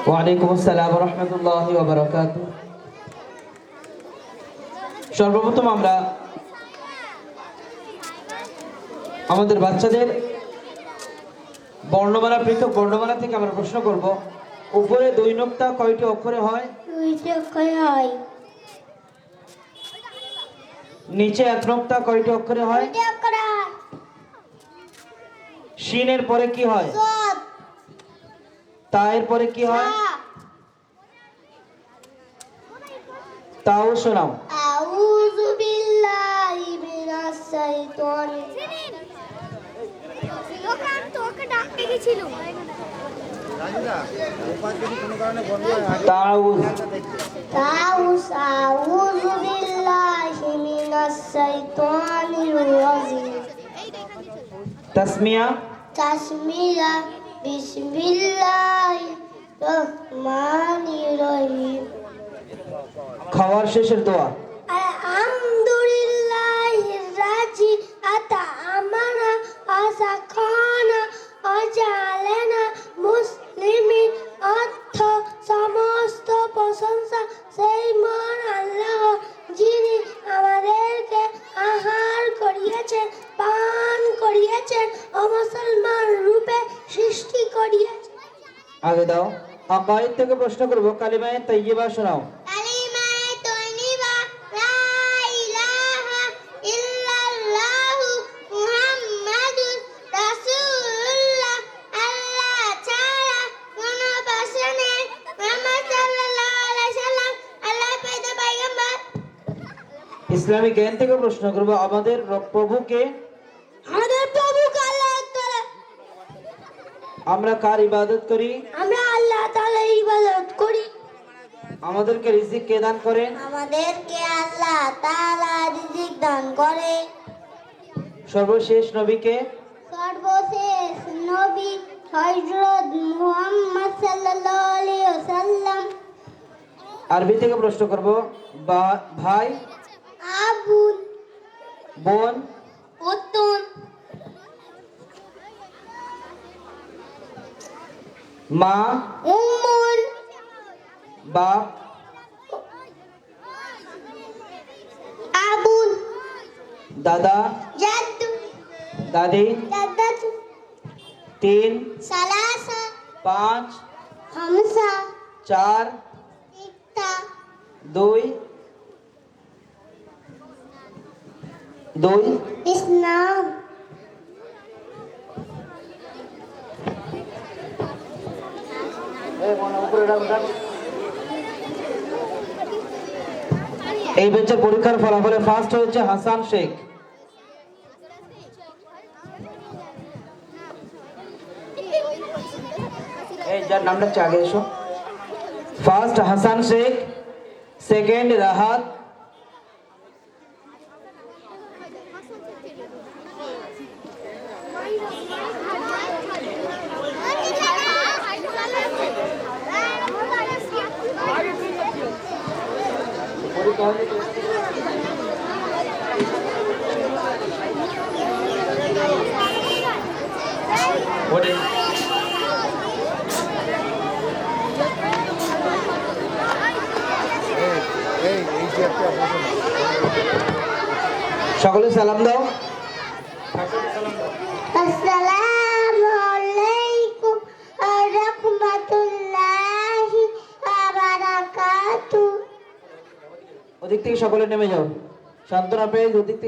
ওয়ালাইকুম আসসালাম ওয়া রাহমাতুল্লাহি ওয়া বারাকাতুহু। সর্বপ্রথম আমরা আমাদের বাচ্চাদের বর্ণমালা, পৃথক বর্ণমালা থেকে আমরা প্রশ্ন করব। উপরে 2 নোক্তা কয়টি অক্ষরে হয়? 2টি অক্ষরে হয়। নিচে 1 নোক্তা কয়টি অক্ষরে হয়? 2টি অক্ষরে হয়। শিনের পরে কি হয়? সদ। তায়ের পরে কি হয়? তাও শোনাও। আউযু বিল্লাহি মিনাশ শাইতানির লোকান তোকে ডাকতে গেছিল তাউজ। তাউস। আউযু বিল্লাহি মিনাশ শাইতানির রাজিম। তাসমিয়া। তাসমিয়া। বিসমিল্লাহির রহমানির রহিম। খাওয়ার শেষের দোয়া। আলহামদুলিল্লাহির রাজি আতা আমানা আসাখানা আজালানা মুসলিমিন। অর্থ সমস্ত প্রশংসা সেই মহান আল্লাহ, যিনি আমাদেরকে আহার করিয়েছেন, পান করিয়েছেন ও মুসলমান রূপে সৃষ্টি করিয়েছেন। আগে দাও। আকায়েদ থেকে প্রশ্ন করব। কালিমায়ে তাইয়্যিবা শোনাও। কালিমায়ে তাইয়্যিবা লা ইলাহা ইল্লাল্লাহু মুহাম্মাদুর রাসূলুল্লাহ। আল্লাহ ছাড়া কোনো পাশে নেই। মুহাম্মদ সাল্লাল্লাহু আলাইহি সাল্লাম আল্লাহর প্রেরিত পয়গম্বর। ইসলামী জ্ঞান থেকে প্রশ্ন করব। আমাদের প্রভুকে, আমাদের প্রভু আল্লাহ তাআলা। আমরা কার ইবাদত করি? আমরা আল্লাহ তাআলার ইবাদত করি। আমাদেরকে রিজিক কে দান করেন? আমাদেরকে আল্লাহ তাআলা রিজিক দান করে। সর্বশেষ নবীকে? সর্বশেষ নবী হযরত মুহাম্মদ সাল্লাল্লাহু আলাইহি ওয়াসাল্লাম। আরবি থেকে প্রশ্ন করব। ভাই, আবুন, বোন, উত্তুন, মা, উম্মুন, বাপ, আবুন, দাদা, জাদ্দু, দাদি, জাদ্দাতু, 3, সালাসা, 5, খামসা, 4, সিত্তা, 2, ইসলাম। এই বেঞ্চের পরীক্ষার ফলাফলে ফার্স্ট হয়েছে হাসান শেখ। এই যার নামটা হচ্ছে আগে এসো। ফার্স্ট হাসান শেখ, সেকেন্ড রাহাত, সকলে সালাম দাও। আসসালামু আলাইকুম ওয়া রাহমাতুল্লাহি ওয়া বারাকাতুহু। ওদিক থেকে সকলে নেমে যাও। শান্তনা পেয়ে ওদিক থেকে